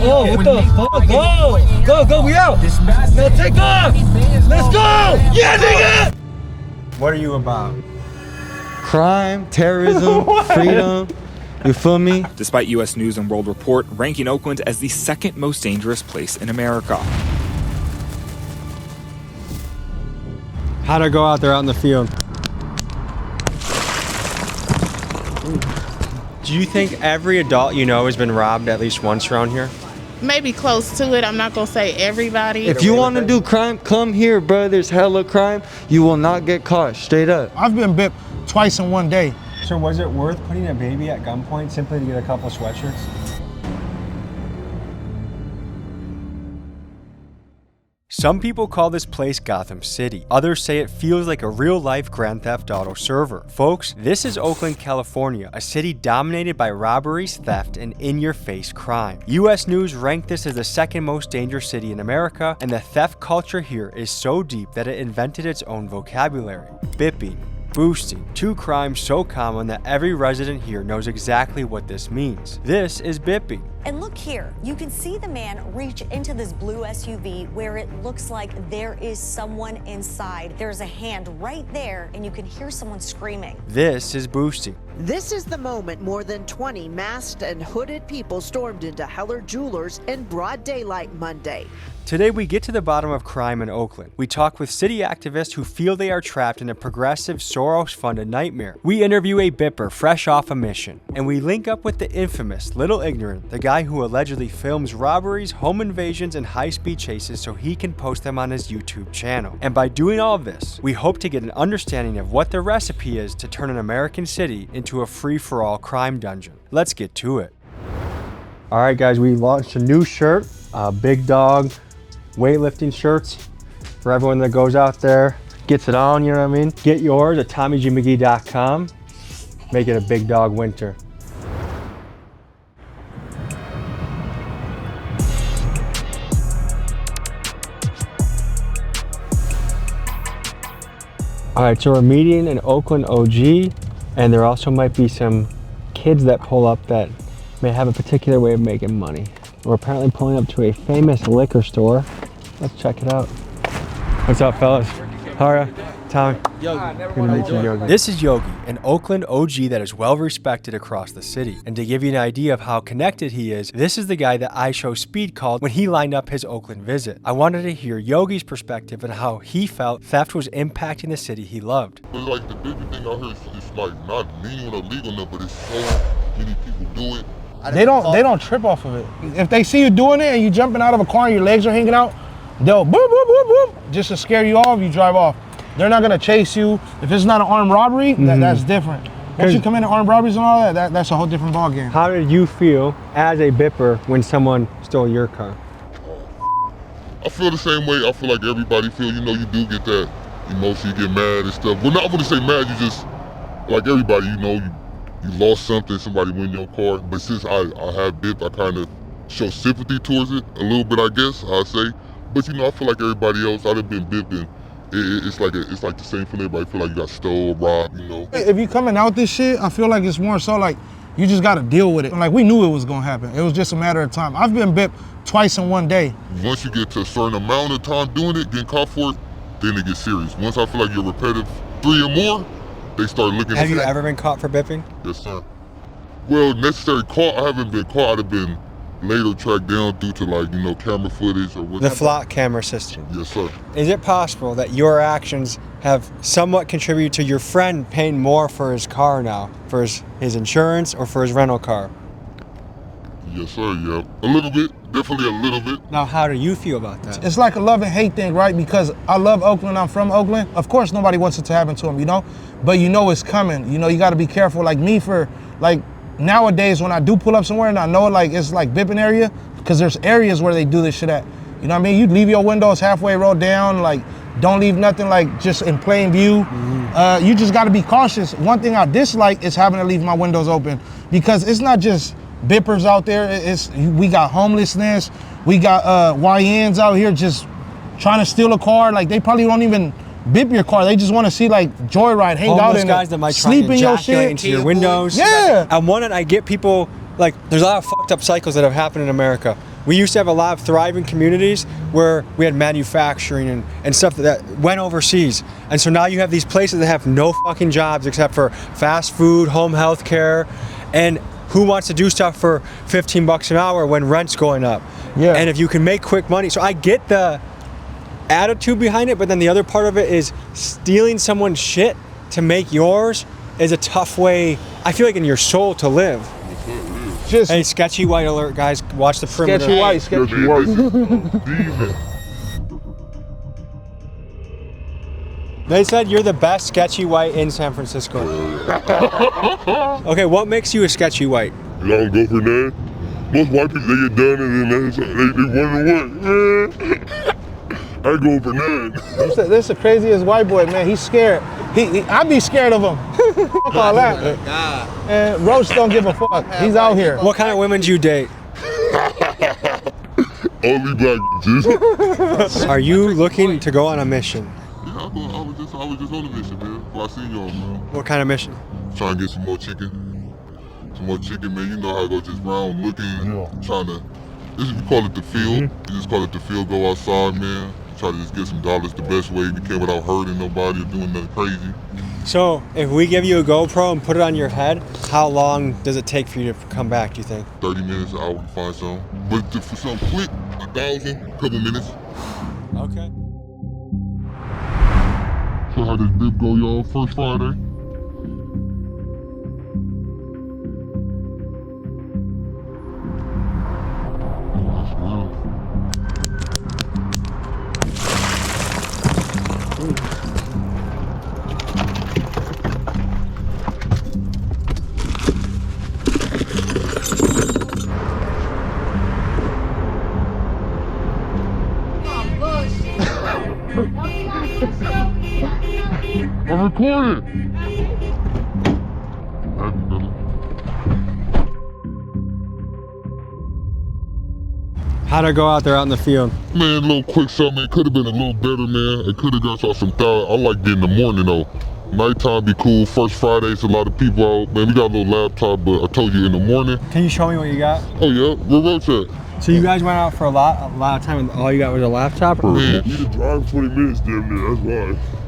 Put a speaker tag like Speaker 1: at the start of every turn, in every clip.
Speaker 1: Oh, what the fuck? Go, we out. Now take off. Let's go. Yeah, nigga.
Speaker 2: What are you about?
Speaker 3: Crime, terrorism, freedom. You feel me?
Speaker 4: Despite U.S. News and World Report ranking Oakland as the second most dangerous place in America.
Speaker 2: How'd I go out there out in the field? Do you think every adult you know has been robbed at least once around here?
Speaker 5: Maybe close to it. I'm not gonna say everybody.
Speaker 3: If you want to do crime, come here, bro. There's hella crime. You will not get caught, straight up.
Speaker 6: I've been bit twice in one day.
Speaker 2: So was it worth putting a baby at gunpoint simply to get a couple sweatshirts? Some people call this place Gotham City. Others say it feels like a real-life Grand Theft Auto server. Folks, this is Oakland, California, a city dominated by robberies, theft, and in-your-face crime. U.S. News ranked this as the second most dangerous city in America, and the theft culture here is so deep that it invented its own vocabulary. Bipping, boosting, two crimes so common that every resident here knows exactly what this means. This is bipping.
Speaker 7: And look here, you can see the man reach into this blue SUV where it looks like there is someone inside. There's a hand right there and you can hear someone screaming.
Speaker 2: This is boosting.
Speaker 8: This is the moment more than 20 masked and hooded people stormed into Heller Jewelers in broad daylight Monday.
Speaker 2: Today we get to the bottom of crime in Oakland. We talk with city activists who feel they are trapped in a progressive Soros-funded nightmare. We interview a bipper fresh off a mission. And we link up with the infamous Lil Ignorant, the guy who allegedly films robberies, home invasions, and high-speed chases so he can post them on his YouTube channel. And by doing all of this, we hope to get an understanding of what the recipe is to turn an American city into a free-for-all crime dungeon. Let's get to it. All right, guys, we launched a new shirt, Big Dog weightlifting shirts for everyone that goes out there, gets it on, you know what I mean? Get yours at TommyGMcGee.com. Make it a Big Dog winter. All right, so we're meeting an Oakland OG, and there also might be some kids that pull up that may have a particular way of making money. We're apparently pulling up to a famous liquor store. Let's check it out. What's up, fellas? How are you? Tommy.
Speaker 1: Yogi.
Speaker 2: Good to meet you, Yogi. This is Yogi, an Oakland OG that is well respected across the city. And to give you an idea of how connected he is, this is the guy that iShow Speed called when he lined up his Oakland visit. I wanted to hear Yogi's perspective on how he felt theft was impacting the city he loved.
Speaker 9: But like the big thing out here is like not mean or illegal, but it's so many people do it.
Speaker 6: They don't trip off of it. If they see you doing it and you jumping out of a car and your legs are hanging out, they'll boop, boop, boop, boop, just to scare you off, you drive off. They're not gonna chase you. If it's not an armed robbery, that's different. Once you come into armed robberies and all that's a whole different ballgame.
Speaker 2: How did you feel as a bipper when someone stole your car?
Speaker 9: I feel the same way. I feel like everybody feel, you do get that emotion, you get mad and stuff. Well, not gonna say mad, you just, like everybody, you lost something, somebody went in your car. But since I have bip, I kind of show sympathy towards it a little bit, I guess, I say. But I feel like everybody else, I'd have been bipping. It's like the same feeling. Everybody feel like you got stole, robbed,
Speaker 6: If you coming out this shit, I feel like it's more so like you just got to deal with it. Like we knew it was gonna happen. It was just a matter of time. I've been bipped twice in one day.
Speaker 9: Once you get to a certain amount of time doing it, getting caught for it, then it gets serious. Once I feel like you're repetitive 3 or more, they start looking.
Speaker 2: Have you ever been caught for bipping?
Speaker 9: Yes, sir. Well, necessarily caught, I haven't been caught. I'd have been later tracked down due to camera footage or whatever.
Speaker 2: The flock camera system.
Speaker 9: Yes, sir.
Speaker 2: Is it possible that your actions have somewhat contributed to your friend paying more for his car now, for his insurance or for his rental car?
Speaker 9: Yes, sir, yeah. A little bit, definitely a little bit.
Speaker 2: Now, how do you feel about that?
Speaker 6: It's like a love and hate thing, right? Because I love Oakland, I'm from Oakland. Of course, nobody wants it to happen to them, But it's coming. You got to be careful. Like me nowadays, when I do pull up somewhere and I know it's like bipping area, because there's areas where they do this shit at. You know what I mean? You leave your windows halfway rolled down, don't leave nothing just in plain view. You just got to be cautious. One thing I dislike is having to leave my windows open, because it's not just bippers out there. We got homelessness. We got YNs out here just trying to steal a car. They probably don't even bip your car. They just want to see joyride, hang out in
Speaker 2: guys that might
Speaker 6: sleep
Speaker 2: try
Speaker 6: in
Speaker 2: to
Speaker 6: your
Speaker 2: ejaculate
Speaker 6: shit.
Speaker 2: into your windows.
Speaker 6: Yeah.
Speaker 2: And one, I get people there's a lot of fucked up cycles that have happened in America. We used to have a lot of thriving communities where we had manufacturing and stuff that went overseas. And so now you have these places that have no fucking jobs except for fast food, home health care, and who wants to do stuff for 15 bucks an hour when rent's going up?
Speaker 6: Yeah.
Speaker 2: And if you can make quick money. So I get the attitude behind it, but then the other part of it is stealing someone's shit to make yours is a tough way, I feel like, in your soul to live.
Speaker 6: Just
Speaker 2: hey, sketchy white alert, guys. Watch the perimeter.
Speaker 6: sketchy white, sketchy white.
Speaker 2: They said you're the best sketchy white in San Francisco. Okay, what makes you a sketchy white?
Speaker 9: I don't go for that. Most white people, they get done and then they wonder what. I go for that.
Speaker 6: This the craziest white boy, man. He's scared. I be scared of him. Fuck all that. And Roach don't give a fuck. He's out here.
Speaker 2: What kind of women do you date?
Speaker 9: Only black bitches.
Speaker 2: Are you looking to go on a mission?
Speaker 9: Yeah, I was just on a mission, man. Before I seen y'all, man.
Speaker 2: What kind of mission?
Speaker 9: Trying to get some more chicken. Some more chicken, man. You know how I go just round looking, trying to. This is, we call it the field. You just call it the field. Go outside, man. Try to just get some dollars the best way we can without hurting nobody or doing nothing crazy. So, if we give you a GoPro and put it on your head, how long does it take for you to come back, do you think? 30 minutes, an hour to find some. But for something quick, 1,000, couple minutes. Okay. So how this bib go, y'all? First Friday? I'm recording.
Speaker 2: How'd it go out there out in the field?
Speaker 9: Man, a little quick something. It could have been a little better, man. It could have got y'all some thought. I like getting the morning though. Nighttime be cool. First Fridays, a lot of people out. Man, we got a little laptop, but I told you in the morning.
Speaker 2: Can you show me what you got?
Speaker 9: Oh yeah, where Roach at?
Speaker 2: So you guys went out for a lot of time and all you got was a laptop?
Speaker 9: Man, you to drive 20 minutes damn near, that's why.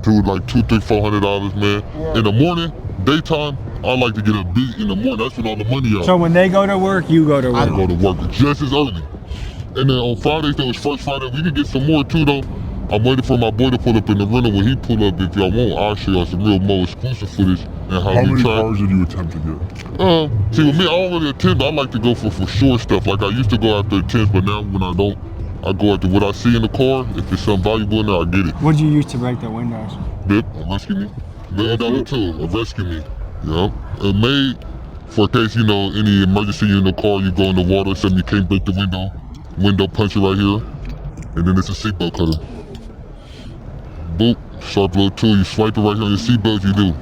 Speaker 9: To like $200, $300, $400, man. Yeah. In the morning, daytime, I like to get a beat in the morning. That's when all the money out.
Speaker 2: So when they go to work, you go to work?
Speaker 9: I go to work just as early. And then on Fridays, that was First Friday, we can get some more too though. I'm waiting for my boy to pull up in the rental. When he pull up, if y'all want, I'll show y'all some real more exclusive footage and how many cars did you attempt to get? See with me, I don't really attempt. I like to go for sure stuff. Like I used to go after attempts, but now when I don't, I go after what I see in the car. If there's something valuable in there, I get it.
Speaker 2: What'd you use to break the windows?
Speaker 9: Bip, rescue me. $1 tool, rescue me. Yep. It made for case, you know, any emergency in the car, you go in the water, something you can't break the window puncher right here. And then it's a seatbelt cutter. Boop, sharp little tool, you swipe it right here on your seatbelt, you do.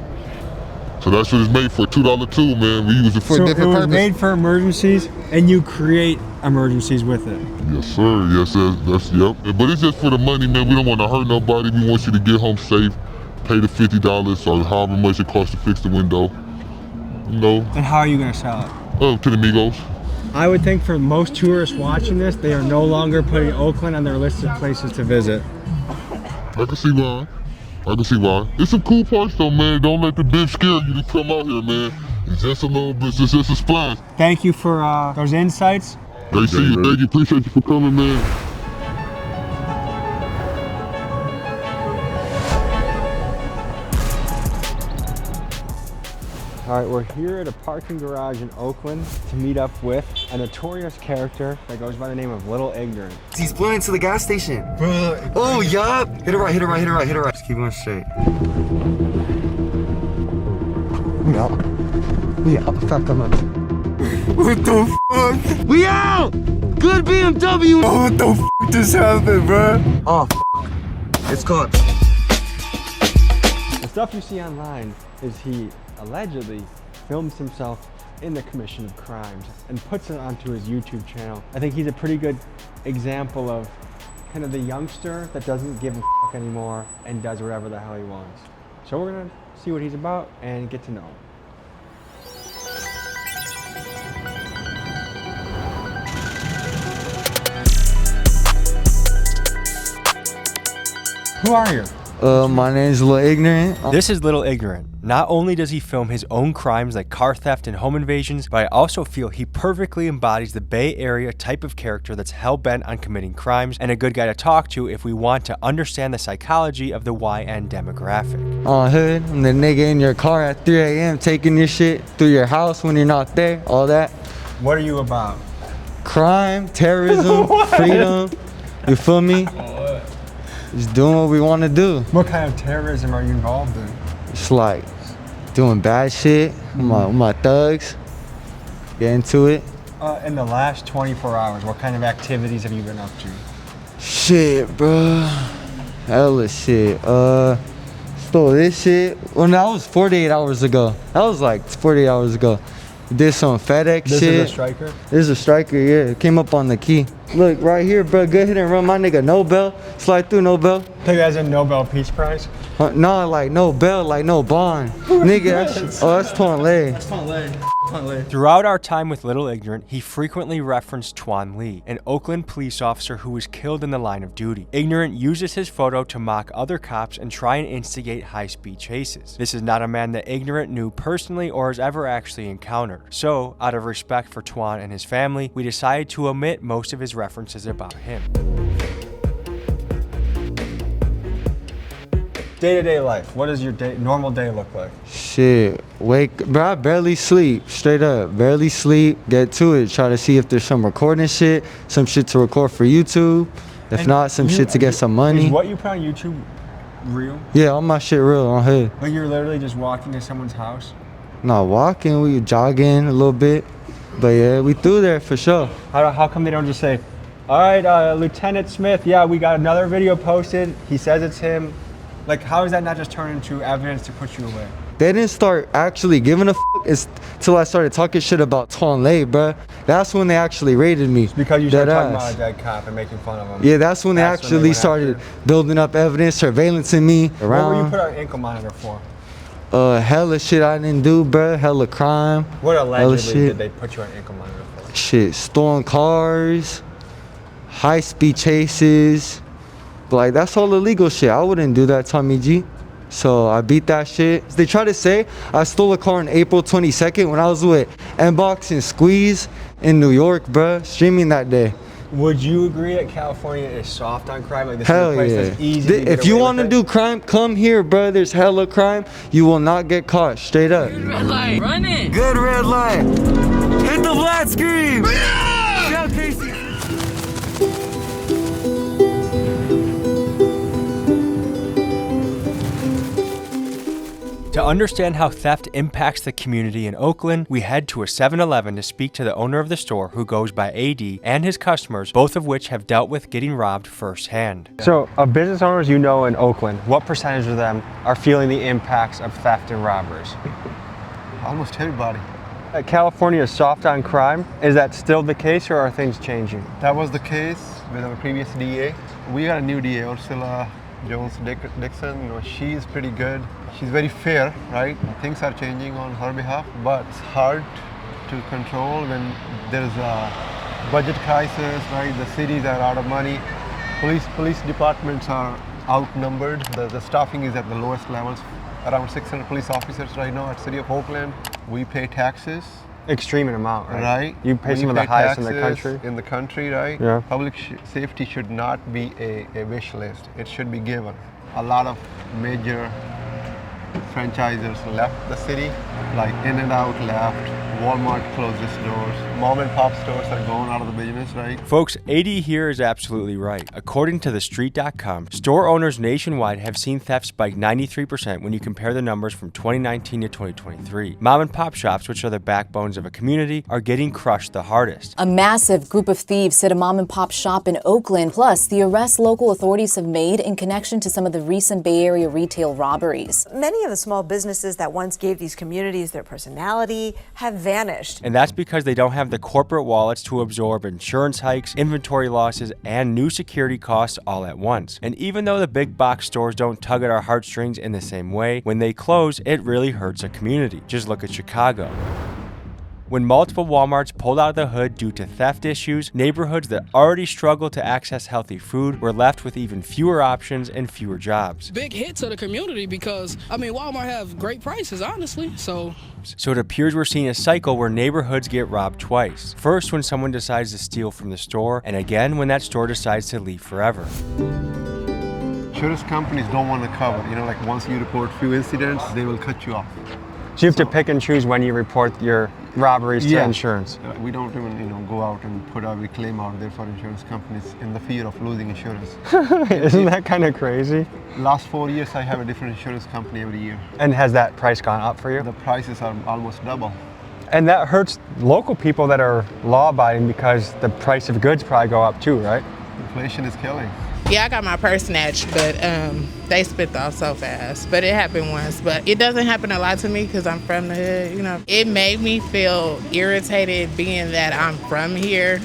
Speaker 9: So that's what it's made for, $2 tool, man. We use it for a different purpose. So it was made for emergencies, and you create emergencies with it. Yes, sir. Yes, that's yep. But it's just for the money, man. We don't want to hurt nobody. We want you to get home safe, pay the $50 or however much it costs to fix the window. You know. And how are you gonna sell it? To the Migos. I would think for most tourists watching this, they are no longer putting Oakland on their list of places to visit. I can see why. I can see why. It's some cool parts though, man. Don't let the bib scare you to come out here, man. It's just a little bit, it's just a splash. Thank you for those insights. Great to see you. Thank you. Appreciate you for coming, man. All right, we're here at a parking garage in Oakland to meet up with a notorious character that goes by the name of Lil Ignorant.
Speaker 10: He's pulling into the gas station. Bro. Oh, yup. Hit it right, hit it right, hit it right, hit it right. Just keep going straight. We out. We out. Fuck them up. What the fuck? We out! Good BMW! Oh, what the fuck just happened, bro? Oh, it's caught.
Speaker 2: The stuff you see online is he allegedly films himself in the commission of crimes and puts it onto his YouTube channel. I think he's a pretty good example of kind of the youngster that doesn't give a fuck anymore and does whatever the hell he wants. So we're gonna see what he's about and get to know him. Who are you?
Speaker 3: My name's Lil Ignorant.
Speaker 2: This is Lil Ignorant. Not only does he film his own crimes like car theft and home invasions, but I also feel he perfectly embodies the Bay Area type of character that's hell-bent on committing crimes and a good guy to talk to if we want to understand the psychology of the YN demographic.
Speaker 3: Hood, I'm the nigga in your car at 3 a.m. taking your shit through your house when you're not there, all that.
Speaker 2: What are you about?
Speaker 3: Crime, terrorism, freedom, you feel me? Just doing what we want to do.
Speaker 2: What kind of terrorism are you involved in?
Speaker 3: It's like doing bad shit with my thugs. Get into it.
Speaker 2: In the last 24 hours, what kind of activities have you been up to?
Speaker 3: Shit, bro. Hella shit. Stole this shit. Well, no, that was 48 hours ago. That was like 48 hours ago. Did some FedEx shit.
Speaker 2: This is a striker?
Speaker 3: This is a striker, yeah. It came up on the key. Look, right here, bro. Good hit and run. My nigga, no bell. Slide through, no bell.
Speaker 2: Take that as a Nobel Peace Prize?
Speaker 3: No, like no bell, like no bond. Nigga, that's Tuan Le.
Speaker 2: That's Tuan Le. Throughout our time with Lil Ignorant, he frequently referenced Tuan Le, an Oakland police officer who was killed in the line of duty. Ignorant uses his photo to mock other cops and try and instigate high-speed chases. This is not a man that Ignorant knew personally or has ever actually encountered. So, out of respect for Tuan and his family, we decided to omit most of his references about him. Day-to-day life, what does your normal day look like?
Speaker 3: Shit, bro, I barely sleep, straight up, barely sleep, get to it, try to see if there's some recording shit, some shit to record for YouTube, if not, some shit to get some money.
Speaker 2: Is what you put on YouTube real?
Speaker 3: Yeah, all my shit real, on hood.
Speaker 2: Like you're literally just walking to someone's house?
Speaker 3: Not walking, we jogging a little bit, but yeah, we through there for sure.
Speaker 2: How come they don't just say, all right, Lieutenant Smith, yeah, we got another video posted, he says it's him. Like, how does that not just turn into evidence to put you away?
Speaker 3: They didn't start actually giving a till I started talking shit about Tuan Le, bruh. That's when they actually raided me.
Speaker 2: It's because you started talking about a dead cop and making fun of him.
Speaker 3: Yeah, that's when they actually started building up evidence, surveillancing me around.
Speaker 2: What were you put our ankle monitor for?
Speaker 3: Hella shit I didn't do, bruh. Hella crime.
Speaker 2: What allegedly did they put you on ankle monitor for?
Speaker 3: Shit, stolen cars, high-speed chases. Like, that's all illegal shit. I wouldn't do that, Tommy G. So I beat that shit. They try to say I stole a car on April 22nd when I was with Inbox and Squeeze in New York, bruh, streaming that day.
Speaker 2: Would you agree that California is soft on crime? Like, this
Speaker 3: hell
Speaker 2: is a place
Speaker 3: yeah.
Speaker 2: that's easy to get
Speaker 3: If you
Speaker 2: away
Speaker 3: want to
Speaker 2: with
Speaker 3: do crime, come here, bruh. There's hella crime. You will not get caught, straight up.
Speaker 1: Good red light. Run it.
Speaker 10: Good red light. Hit the flat screen. Yeah! Casey.
Speaker 2: To understand how theft impacts the community in Oakland, we head to a 7-Eleven to speak to the owner of the store, who goes by AD, and his customers, both of which have dealt with getting robbed firsthand. So, of business owners you know in Oakland, what percentage of them are feeling the impacts of theft and robberies?
Speaker 11: Almost everybody.
Speaker 2: California is soft on crime. Is that still the case, or are things changing?
Speaker 11: That was the case with our previous DA. We got a new DA, Ursula Jones-Dixon. You know, she's pretty good. She's very fair, right? Things are changing on her behalf, but it's hard to control when there's a budget crisis, right? The cities are out of money. Police departments are outnumbered. The staffing is at the lowest levels. Around 600 police officers right now at City of Oakland. We pay taxes.
Speaker 2: Extreme amount, right?
Speaker 11: Right.
Speaker 2: You pay some of the highest in the country.
Speaker 11: In the country, right?
Speaker 2: Yeah.
Speaker 11: Public safety should not be a wish list. It should be given. A lot of major franchisers left the city, like In-N-Out left, Walmart closed its doors, mom and pop stores are going out of the business, right?
Speaker 2: Folks, AD here is absolutely right. According to TheStreet.com, store owners nationwide have seen theft spike 93% when you compare the numbers from 2019 to 2023. Mom and pop shops, which are the backbones of a community, are getting crushed the hardest.
Speaker 12: A massive group of thieves hit a mom and pop shop in Oakland, plus the arrests local authorities have made in connection to some of the recent Bay Area retail robberies.
Speaker 13: Many of the small businesses that once gave these communities their personality have vanished.
Speaker 2: And that's because they don't have the corporate wallets to absorb insurance hikes, inventory losses, and new security costs all at once. And even though the big box stores don't tug at our heartstrings in the same way, when they close, it really hurts a community. Just look at Chicago. When multiple Walmarts pulled out of the hood due to theft issues, neighborhoods that already struggled to access healthy food were left with even fewer options and fewer jobs.
Speaker 14: Big hit to the community because, I mean, Walmart have great prices, honestly, so
Speaker 2: it appears we're seeing a cycle where neighborhoods get robbed twice. First, when someone decides to steal from the store, and again when that store decides to leave forever.
Speaker 11: Insurance companies don't want to cover. You know, like once you report few incidents, they will cut you off.
Speaker 2: So you have to pick and choose when you report your robberies to insurance.
Speaker 11: We don't even, go out and put every claim out there for insurance companies in the fear of losing insurance.
Speaker 2: Isn't that kind of crazy?
Speaker 11: Last 4 years, I have a different insurance company every year.
Speaker 2: And has that price gone up for you?
Speaker 11: The prices are almost double.
Speaker 2: And that hurts local people that are law-abiding because the price of goods probably go up too, right?
Speaker 11: Inflation is killing.
Speaker 5: Yeah, I got my purse snatched, but they spit off so fast. But it happened once. But it doesn't happen a lot to me because I'm from the hood, It made me feel irritated being that I'm from here,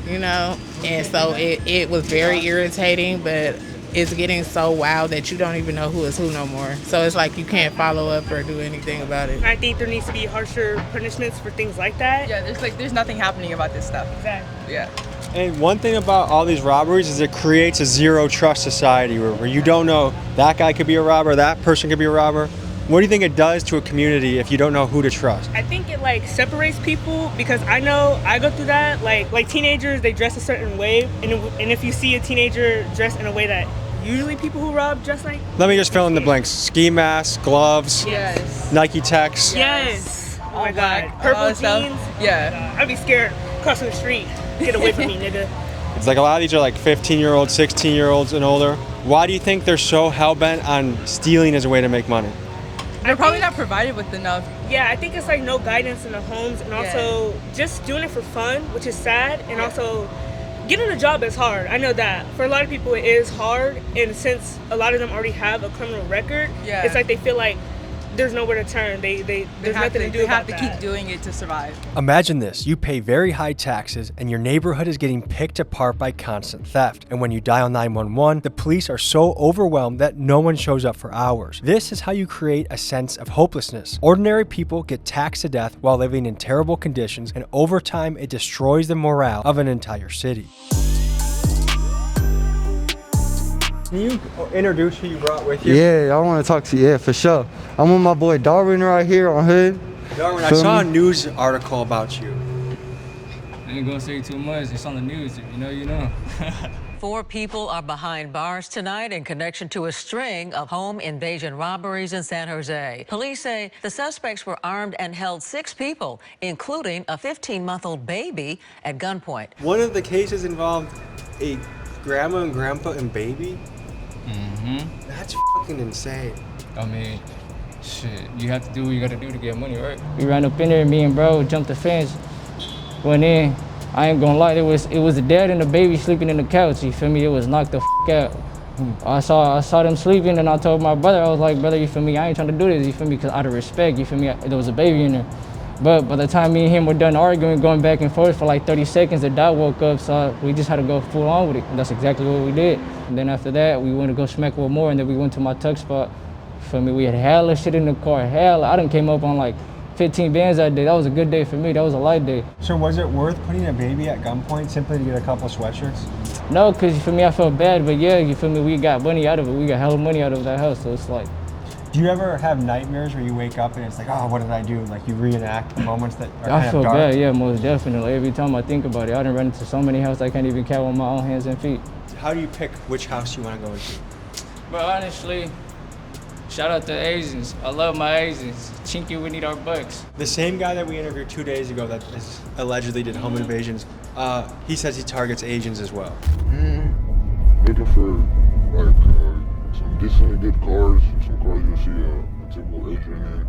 Speaker 5: And so it was very irritating, but it's getting so wild that you don't even know who is who no more. So it's like you can't follow up or do anything about it.
Speaker 15: I think there needs to be harsher punishments for things like that.
Speaker 16: Yeah, there's nothing happening about this stuff.
Speaker 15: Exactly.
Speaker 16: Yeah.
Speaker 2: And one thing about all these robberies is it creates a zero trust society where you don't know that guy could be a robber, that person could be a robber. What do you think it does to a community if you don't know who to trust?
Speaker 15: I think it separates people because I know I go through that. Like teenagers, they dress a certain way, and if you see a teenager dressed in a way that usually people who rob dress like.
Speaker 2: Let me just fill in the blanks. Ski mask, gloves,
Speaker 15: yes.
Speaker 2: Nike Techs.
Speaker 15: Yes. Oh my God. Purple jeans.
Speaker 16: Yeah.
Speaker 15: I'd be scared crossing the street. Get away from me, nigga.
Speaker 2: It's like a lot of these are like 15-year-olds, 16-year-olds and older. Why do you think they're so hell-bent on stealing as a way to make money?
Speaker 16: They're probably not provided with enough.
Speaker 15: Yeah, I think it's no guidance in the homes, and also just doing it for fun, which is sad, and also getting a job is hard. I know that. For a lot of people, it is hard, and since a lot of them already have a criminal record, it's like they feel like there's nowhere to turn. There's nothing to do about that.
Speaker 16: They have to keep doing it to survive.
Speaker 2: Imagine this. You pay very high taxes and your neighborhood is getting picked apart by constant theft. And when you dial 911, the police are so overwhelmed that no one shows up for hours. This is how you create a sense of hopelessness. Ordinary people get taxed to death while living in terrible conditions, and over time it destroys the morale of an entire city. Can you introduce who you brought with you?
Speaker 3: Yeah, I want to talk to you. Yeah, for sure. I'm with my boy Darwin right here on Hood.
Speaker 2: Darwin, I saw a news article about you.
Speaker 17: I ain't gonna say too much. It's on the news. If you know.
Speaker 18: 4 people are behind bars tonight in connection to a string of home invasion robberies in San Jose. Police say the suspects were armed and held 6 people, including a 15-month-old baby, at gunpoint.
Speaker 2: One of the cases involved a grandma and grandpa and baby?
Speaker 17: Mm-hmm.
Speaker 2: That's fucking insane.
Speaker 17: I mean, shit, you have to do what you gotta do to get money, right?
Speaker 19: We ran up in there, me and bro jumped the fence, went in. I ain't gonna lie, it was the dad and the baby sleeping in the couch, you feel me? It was knocked the out. I saw them sleeping, and I told my brother, I was like, brother, you feel me? I ain't trying to do this, you feel me? Because out of respect, you feel me? There was a baby in there. But by the time me and him were done arguing, going back and forth for like 30 seconds, the dog woke up, so we just had to go full on with it. And that's exactly what we did. And then after that, we went to go smack with more, and then we went to my tuck spot. For me, we had hella shit in the car, hella. I done came up on like 15 bands that day. That was a good day for me. That was a light day.
Speaker 2: So was it worth putting a baby at gunpoint simply to get a couple sweatshirts?
Speaker 19: No, because for me, I felt bad. But yeah, you feel me? We got money out of it. We got hella money out of that house. So it's like.
Speaker 2: Do you ever have nightmares where you wake up and it's like, oh, what did I do? Like you reenact the moments that are
Speaker 19: I feel
Speaker 2: dark?
Speaker 19: bad, yeah, most definitely. Every time I think about it, I done run into so many houses I can't even count on my own hands and feet.
Speaker 2: How do you pick which house you want to go into?
Speaker 17: But honestly, shout out to Asians. I love my Asians. Chinky, we need our bucks.
Speaker 2: The same guy that we interviewed 2 days ago that allegedly did home invasions, he says he targets Asians as well.
Speaker 9: Looking for some decently good cars, some cars you'll see a typical Asian in.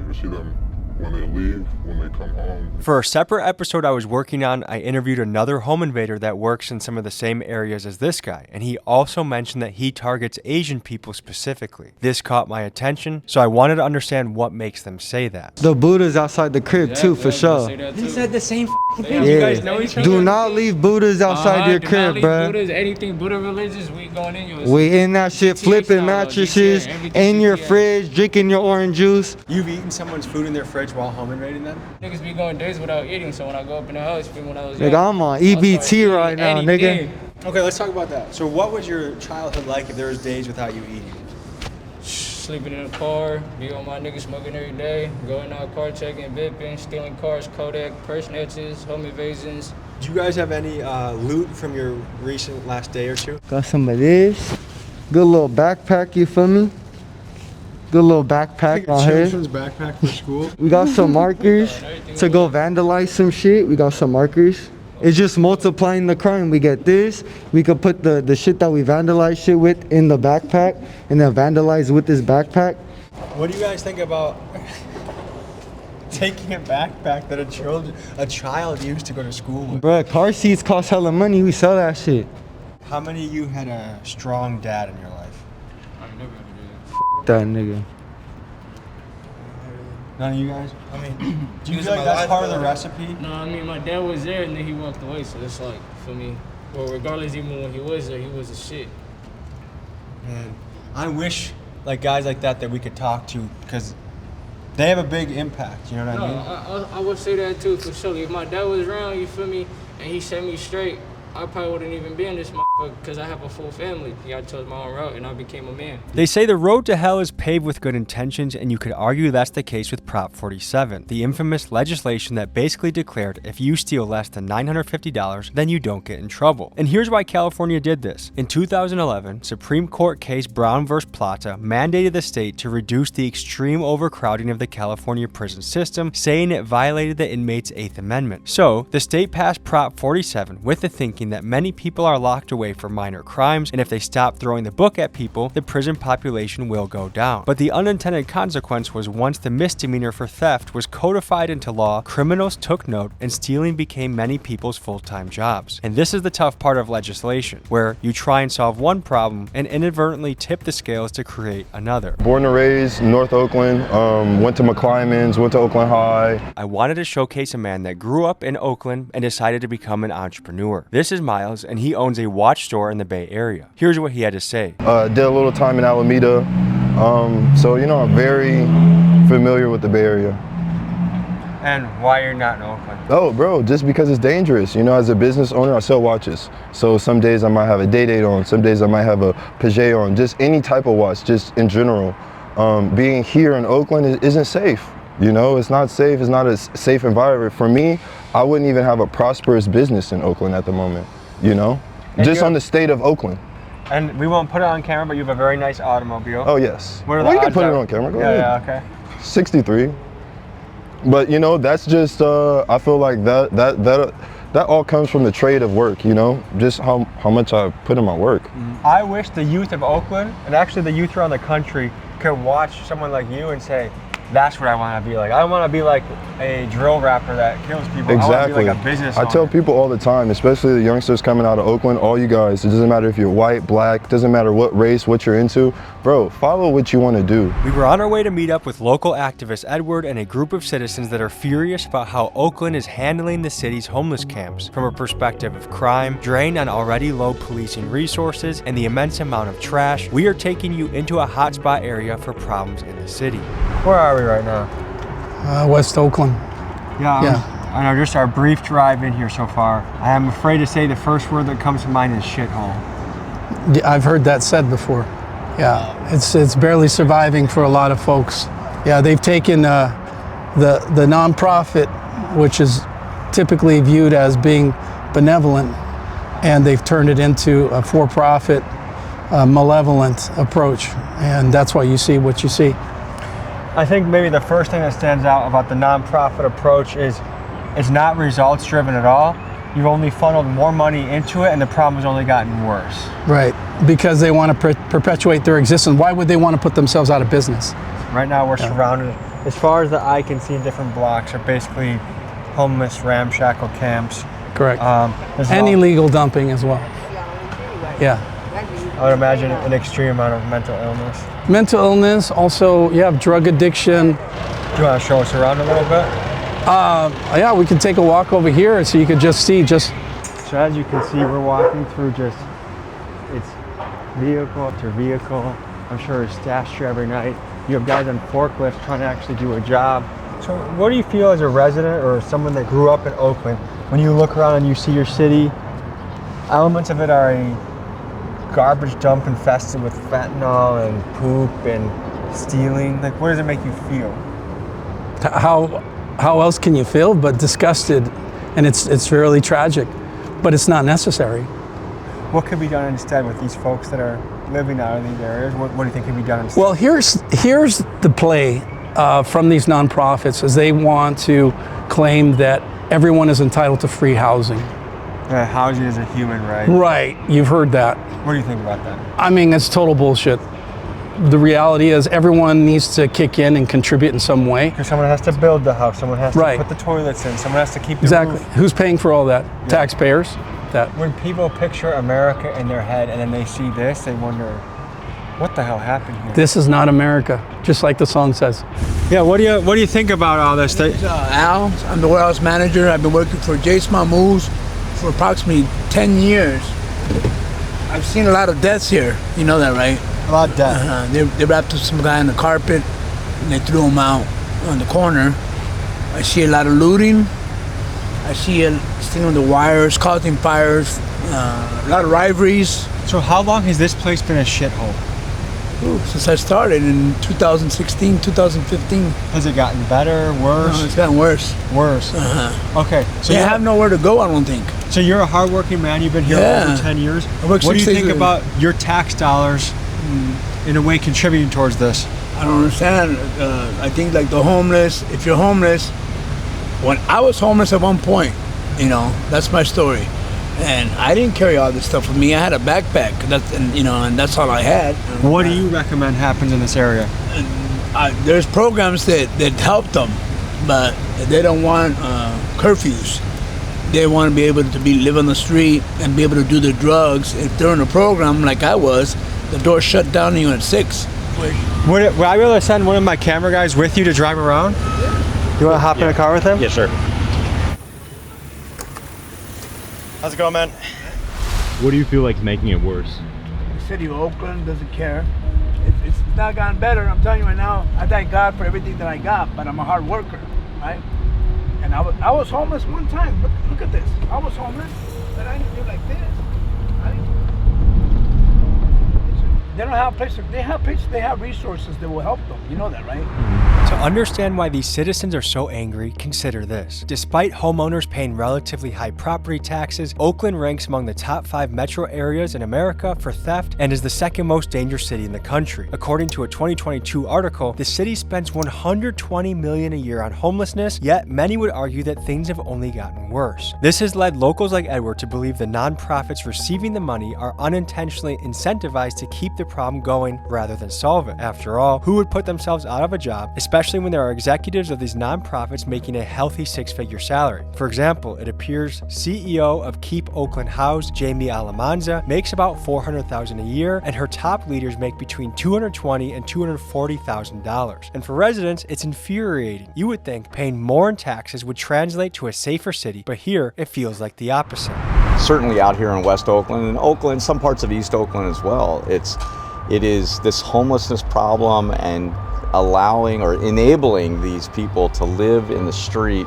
Speaker 9: You'll see them when they leave, when they come home.
Speaker 2: For a separate episode I was working on, I interviewed another home invader that works in some of the same areas as this guy, and he also mentioned that he targets Asian people specifically. This caught my attention, so I wanted to understand what makes them say that.
Speaker 3: The Buddha's outside the crib too, for sure.
Speaker 2: He said the same thing.
Speaker 3: Yeah.
Speaker 2: You guys know each other?
Speaker 3: Do not leave Buddha's outside your crib, bruh.
Speaker 17: Buddha's, anything Buddha religious, we going in yours.
Speaker 3: We in that shit, flipping mattresses, in your fridge, drinking your orange juice.
Speaker 2: You've eaten someone's food in their fridge nights while home invading then?
Speaker 19: Niggas be going days without eating, so when I go up in the house, when I was
Speaker 3: Nigga,
Speaker 19: young,
Speaker 3: I'm on
Speaker 19: I started
Speaker 3: EBT
Speaker 19: eating
Speaker 3: right now,
Speaker 19: anything.
Speaker 3: nigga.
Speaker 2: Okay, let's talk about that. So what was your childhood like if there was days without you eating?
Speaker 19: Sleeping in the car, be on my niggas smoking every day, going out car checking, bipping, stealing cars, Kodak, purse snatches, home invasions.
Speaker 2: Do you guys have any loot from your recent last day or two?
Speaker 3: Got some of this. Good little backpack, you feel me? Good little backpack on here.
Speaker 2: Children's backpack for school.
Speaker 3: We got some markers to go vandalize some shit. We got some markers. It's just multiplying the crime. We get this. We could put the shit that we vandalize shit with in the backpack and then vandalize with this backpack.
Speaker 2: What do you guys think about taking a backpack that a child used to go to school with?
Speaker 3: Bruh, car seats cost hella money. We sell that shit.
Speaker 2: How many of you had a strong dad in your life?
Speaker 19: I never did.
Speaker 3: That nigga.
Speaker 2: None of you guys? I mean, do you feel like that's part of the recipe?
Speaker 19: No, I mean, my dad was there and then he walked away, so it's like, for me, well, regardless, even when he was there, he was a shit.
Speaker 2: Man, I wish like guys like that we could talk to, because they have a big impact, you know what I mean?
Speaker 19: I would say that too, for sure. If my dad was around, you feel me, and he set me straight, I probably wouldn't even be in this motherfucker because I have a full family. I chose my own route and I became a man.
Speaker 2: They say the road to hell is paved with good intentions, and you could argue that's the case with Prop 47, the infamous legislation that basically declared if you steal less than $950, then you don't get in trouble. And here's why California did this. In 2011, Supreme Court case Brown v. Plata mandated the state to reduce the extreme overcrowding of the California prison system, saying it violated the inmates' 8th Amendment. So, the state passed Prop 47 with the thinking that many people are locked away for minor crimes, and if they stop throwing the book at people, the prison population will go down. But the unintended consequence was once the misdemeanor for theft was codified into law, criminals took note and stealing became many people's full-time jobs. And this is the tough part of legislation, where you try and solve one problem and inadvertently tip the scales to create another.
Speaker 20: Born and raised North Oakland, went to McClymonds, went to Oakland High.
Speaker 2: I wanted to showcase a man that grew up in Oakland and decided to become an entrepreneur. This is Miles, and he owns a watch store in the Bay Area. Here's what he had to say.
Speaker 20: Did a little time in Alameda, so you know, I'm very familiar with the Bay Area.
Speaker 2: And why you're not in Oakland?
Speaker 20: Oh, bro, just because it's dangerous. You know, as a business owner, I sell watches. So some days I might have a Day-Date on, some days I might have a Paget on, just any type of watch, just in general. Being here in Oakland isn't safe. You know, it's not safe, it's not a safe environment. For me, I wouldn't even have a prosperous business in Oakland at the moment, you know?
Speaker 2: And
Speaker 20: just on the state of Oakland.
Speaker 2: And we won't put it on camera, but you have a very nice automobile.
Speaker 20: Oh, yes.
Speaker 2: What are
Speaker 20: well,
Speaker 2: the
Speaker 20: you can
Speaker 2: odds
Speaker 20: put it
Speaker 2: are?
Speaker 20: on camera, go ahead.
Speaker 2: Yeah, okay.
Speaker 20: 63. But, you know, that's just, I feel like that all comes from the trade of work, you know? Just how much I put in my work.
Speaker 2: I wish the youth of Oakland, and actually the youth around the country, could watch someone like you and say, that's what I want to be like. I don't want to be like a drill rapper that kills people.
Speaker 20: Exactly.
Speaker 2: I want to be like a business owner.
Speaker 20: I tell people all the time, especially the youngsters coming out of Oakland, all you guys, it doesn't matter if you're white, black, doesn't matter what race, what you're into, bro, follow what you want to do.
Speaker 2: We were on our way to meet up with local activist Edward and a group of citizens that are furious about how Oakland is handling the city's homeless camps from a perspective of crime, drain on already low policing resources, and the immense amount of trash. We are taking you into a hotspot area for problems in the city. Where are we right now?
Speaker 21: West Oakland.
Speaker 2: Yeah. I know, just our brief drive in here so far. I am afraid to say the first word that comes to mind is shithole.
Speaker 21: Yeah, I've heard that said before. Yeah, it's barely surviving for a lot of folks. Yeah, they've taken the nonprofit, which is typically viewed as being benevolent, and they've turned it into a for-profit, malevolent approach, and that's why you see what you see.
Speaker 2: I think maybe the first thing that stands out about the nonprofit approach is it's not results driven at all. You've only funneled more money into it and the problem has only gotten worse.
Speaker 21: Right, because they want to perpetuate their existence. Why would they want to put themselves out of business?
Speaker 2: Right now we're surrounded, as far as the eye can see, different blocks are basically homeless, ramshackle camps.
Speaker 21: Correct. And illegal dumping as well. Yeah.
Speaker 2: I would imagine an extreme amount of mental illness.
Speaker 21: Mental illness, also you have drug addiction.
Speaker 2: Do you want to show us around a little bit?
Speaker 21: Yeah, we can take a walk over here so you could just see
Speaker 2: So as you can see, we're walking through it's vehicle after vehicle. I'm sure it's stashed here every night. You have guys on forklifts trying to actually do a job. So what do you feel as a resident or someone that grew up in Oakland, when you look around and you see your city, elements of it are a garbage dump infested with fentanyl and poop and stealing? Like, what does it make you feel?
Speaker 21: How else can you feel but disgusted? And it's really tragic, but it's not necessary.
Speaker 2: What could be done instead with these folks that are living out of these areas? What do you think can be done instead?
Speaker 21: Well, here's the play from these nonprofits, is they want to claim that everyone is entitled to free housing.
Speaker 2: Housing is a human right.
Speaker 21: Right, you've heard that.
Speaker 2: What do you think about that?
Speaker 21: I mean, it's total bullshit. The reality is everyone needs to kick in and contribute in some way.
Speaker 2: Because someone has to build the house, someone has to put the toilets in, someone has to keep the roof.
Speaker 21: Who's paying for all that? Yeah. Taxpayers.
Speaker 2: When people picture America in their head and then they see this, they wonder, what the hell happened here?
Speaker 21: This is not America, just like the song says.
Speaker 2: Yeah, what do you think about all this?
Speaker 4: Al, I'm the warehouse manager. I've been working for Jace Mahmouz for approximately 10 years. I've seen a lot of deaths here. You know that, right?
Speaker 2: A lot of deaths.
Speaker 4: They wrapped up some guy in the carpet and they threw him out on the corner. I see a lot of looting. I see stealing the wires, causing fires, a lot of rivalries.
Speaker 2: So how long has this place been a shithole?
Speaker 4: Since I started in 2016, 2015.
Speaker 2: Has it gotten better, worse?
Speaker 4: No, it's gotten worse.
Speaker 2: Worse? Okay.
Speaker 4: So you have nowhere to go, I don't think.
Speaker 2: So you're a hardworking man, you've been here over 10 years. What do you think about your tax dollars in a way contributing towards this?
Speaker 4: I don't understand. I think like the homeless, if you're homeless, when I was homeless at one point, you know, that's my story. And I didn't carry all this stuff with me. I had a backpack, and that's all I had.
Speaker 2: What do you recommend happens in this area?
Speaker 4: There's programs that help them, but they don't want curfews. They want to be able to live on the street and be able to do their drugs. If they're in a program like I was, the door shut down on you at 6.
Speaker 2: Would I be able to send one of my camera guys with you to drive around? You want to hop in a car with him?
Speaker 22: Yes, sir.
Speaker 2: How's it going, man?
Speaker 22: What do you feel like is making it worse?
Speaker 4: The city of Oakland doesn't care. It's not gotten better. I'm telling you right now, I thank God for everything that I got, but I'm a hard worker, right? And I was homeless one time. Look at this. I was homeless, but I didn't do like this. They don't have places. They have resources that will help them. You know that, right?
Speaker 2: To understand why these citizens are so angry, consider this. Despite homeowners paying relatively high property taxes, Oakland ranks among the top 5 metro areas in America for theft and is the second most dangerous city in the country. According to a 2022 article, the city spends $120 million a year on homelessness, yet many would argue that things have only gotten worse. This has led locals like Edward to believe the nonprofits receiving the money are unintentionally incentivized to keep the problem going rather than solve it. After all, who would put themselves out of a job, especially when there are executives of these nonprofits making a healthy 6-figure salary? For example, it appears CEO of Keep Oakland Housed, Jamie Alamanza, makes about $400,000 a year, and her top leaders make between $220,000 and $240,000. And for residents, it's infuriating. You would think paying more in taxes would translate to a safer city, but here it feels like the opposite.
Speaker 23: Certainly out here in West Oakland and Oakland, some parts of East Oakland as well, it is this homelessness problem and allowing or enabling these people to live in the street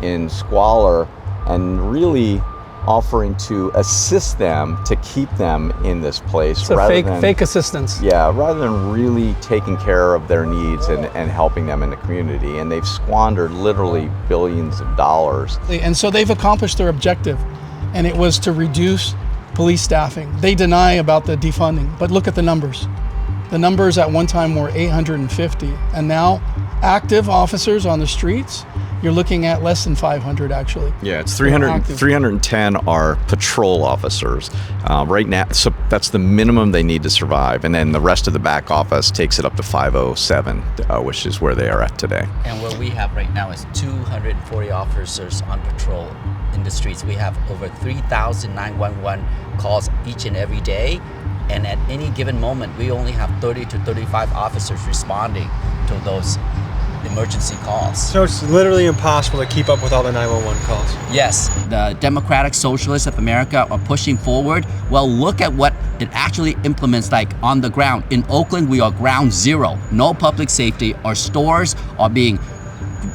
Speaker 23: in squalor and really offering to assist them to keep them in this place.
Speaker 21: It's a fake assistance.
Speaker 23: Yeah, rather than really taking care of their needs and helping them in the community. And they've squandered literally billions of dollars.
Speaker 21: And so they've accomplished their objective, and it was to reduce police staffing. They deny about the defunding, but look at the numbers. The numbers at one time were 850, and now active officers on the streets, you're looking at less than 500 actually.
Speaker 23: Yeah, it's 310 are patrol officers right now. So that's the minimum they need to survive, and then the rest of the back office takes it up to 507, which is where they are at today.
Speaker 24: And what we have right now is 240 officers on patrol in the streets. We have over 3,000 911 calls each and every day. And at any given moment, we only have 30 to 35 officers responding to those emergency calls.
Speaker 2: So it's literally impossible to keep up with all the 911 calls.
Speaker 24: Yes, the Democratic Socialists of America are pushing forward. Well, look at what it actually implements, like on the ground. In Oakland, we are ground zero. No public safety. Our stores are being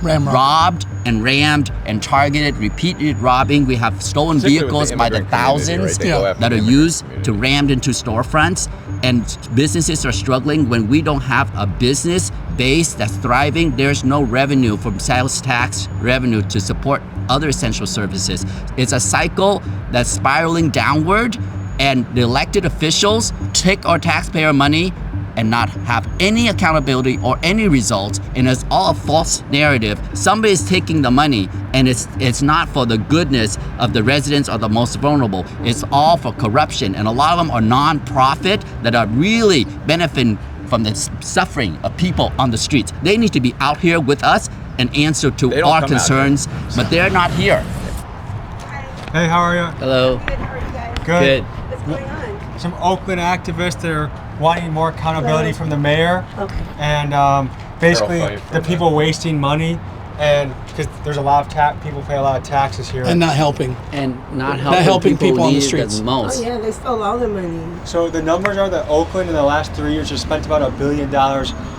Speaker 24: robbed and rammed and targeted, repeated robbing. We have stolen vehicles by the thousands that are used to rammed into storefronts. And businesses are struggling when we don't have a business base that's thriving. There's no revenue from sales tax revenue to support other essential services. It's a cycle that's spiraling downward, and the elected officials take our taxpayer money and not have any accountability or any results, and it's all a false narrative. Somebody's taking the money, and it's not for the goodness of the residents or the most vulnerable. It's all for corruption, and a lot of them are non-profit that are really benefiting from the suffering of people on the streets. They need to be out here with us and answer to our concerns, but they're not here.
Speaker 2: Hey, how are you?
Speaker 24: Hello.
Speaker 2: Good.
Speaker 24: Good.
Speaker 2: What's going on? Some Oakland activists that are wanting more accountability from the mayor. Okay. And basically the people wasting money, and because there's a lot of people pay a lot of taxes here.
Speaker 21: And not helping.
Speaker 24: And
Speaker 21: not helping people on the streets.
Speaker 24: The most.
Speaker 1: Oh yeah, they stole all the money.
Speaker 2: So the numbers are that Oakland in the last 3 years has spent about $1 billion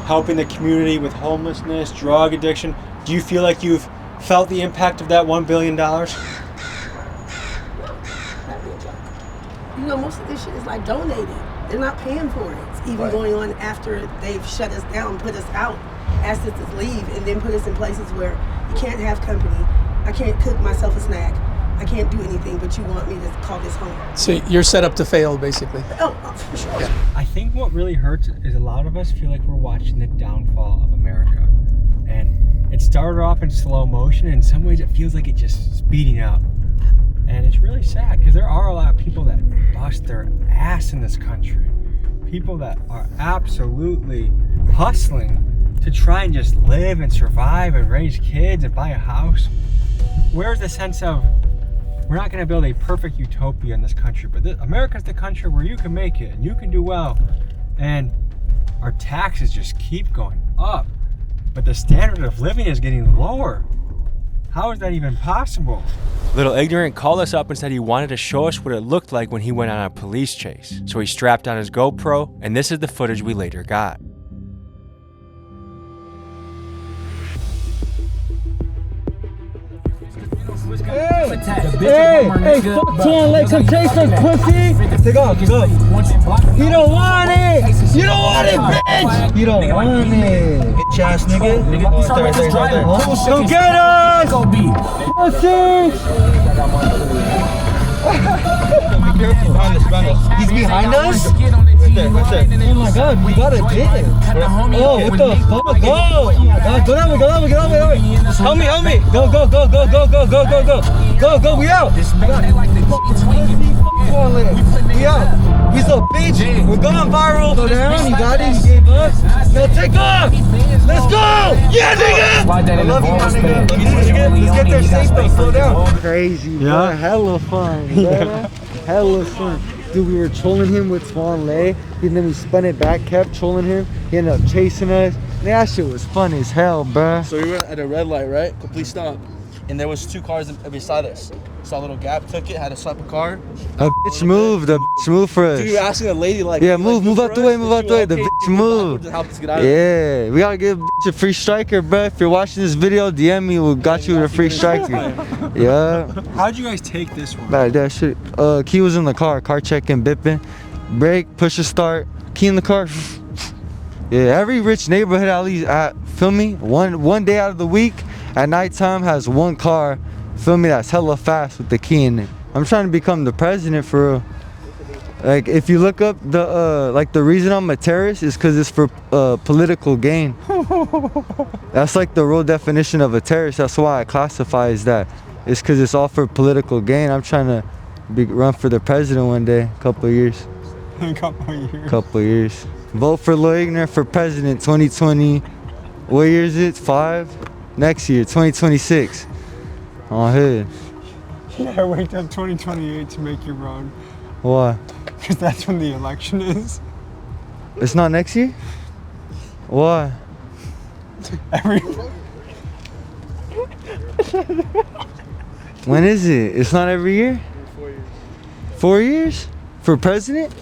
Speaker 2: helping the community with homelessness, drug addiction. Do you feel like you've felt the impact of that $1 billion?
Speaker 1: You know, most of this shit is like donated. They're not paying for it. It's even going on after they've shut us down, put us out, asked us to leave, and then put us in places where you can't have company. I can't cook myself a snack. I can't do anything, but you want me to call this home.
Speaker 21: So you're set up to fail, basically.
Speaker 1: Oh, for sure. Yeah.
Speaker 2: I think what really hurts is a lot of us feel like we're watching the downfall of America. And it started off in slow motion, and in some ways it feels like it's just speeding up. And it's really sad because there are a lot of people that bust their ass in this country. People that are absolutely hustling to try and just live and survive and raise kids and buy a house. Where's the sense of, we're not going to build a perfect utopia in this country, but America's the country where you can make it and you can do well. And our taxes just keep going up, but the standard of living is getting lower. How is that even possible? Lil Ignorant called us up and said he wanted to show us what it looked like when he went on a police chase. So he strapped on his GoPro, and this is the footage we later got.
Speaker 10: Hey, fuck Swan Lake, come chase us, pussy! Take off, take off. You don't want it! You don't want it, bitch! You don't want it! Bitch ass nigga. Go get us! Pussy! Be careful, behind us. He's behind us? Right there, right there. Oh my god, we gotta get it. Oh, what the fuck? Go! Oh my god, go that way, go that way, go that way, Help me, help me! Go, go, go, go, go, go, go, go, go! Go, go, we out! We out! He's a bitch! We're going viral! Go down, you got it, you gave up! Now take off! Let's go! Yeah, nigga! I love you, my nigga! Let's get there safe though, slow down! Crazy, bro. Hella fun, bro. Hella fun. Dude, we were trolling him with Swan Lake, and then we spun it back, kept trolling him. He ended up chasing us. That shit was fun as hell, bruh.
Speaker 6: So we were at a red light, right? Complete stop. And there was two cars beside us. Saw a little gap, took it, had to stop a car.
Speaker 3: A bitch moved, for us.
Speaker 6: Dude, you were asking a lady like,
Speaker 3: yeah, move out the way, move out the way. The bitch moved.
Speaker 6: Help us get out of
Speaker 3: yeah, we gotta give a free striker, bruh. If you're watching this video, DM me, we got you with a free striker. Yeah.
Speaker 2: How'd you guys take this one?
Speaker 3: That shit. Key was in the car checking, bipping. Brake, push a start, key in the car. Yeah, every rich neighborhood at least, feel me, one day out of the week at nighttime has one car, feel me, that's hella fast with the key in it. I'm trying to become the president for real. Like, if you look up the reason I'm a terrorist is because it's for political gain. That's like the real definition of a terrorist. That's why I classify as that. It's because it's all for political gain. I'm trying to run for the president one day, couple of years. Couple of years. Vote for Lil Ignorant for president 2020. What year is it? 5? Next year, 2026. On ahead.
Speaker 2: Yeah, wait till 2028 to make you run.
Speaker 3: Why?
Speaker 2: Because that's when the election is.
Speaker 3: It's not next year? Why? When is it? It's not every year? 4 years. 4 years? For president?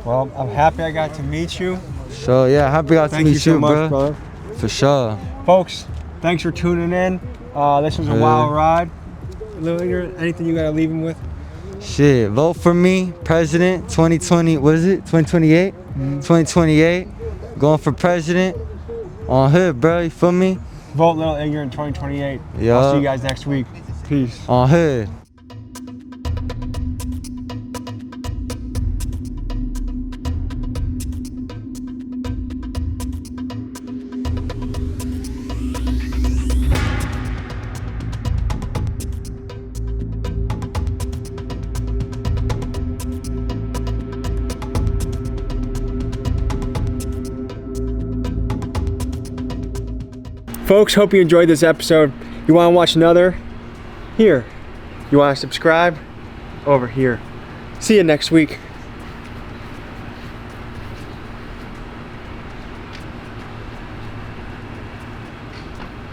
Speaker 2: Well, I'm happy I got to meet you.
Speaker 3: So yeah, happy I got to meet you,
Speaker 2: so much,
Speaker 3: bro. For sure.
Speaker 2: Folks, Thanks for tuning in. This was a wild ride. Lil Ignorant, anything you gotta leave him with?
Speaker 3: Shit, vote for me, president, 2020, what is it, 2028? 2028, going for president, on hood, bro, you feel me?
Speaker 2: Vote Lil Ignorant 2028.
Speaker 3: Yeah.
Speaker 2: I'll see you guys next week. Peace.
Speaker 3: On hood.
Speaker 2: Folks, hope you enjoyed this episode. You want to watch another? Here. You want to subscribe? Over here. See you next week.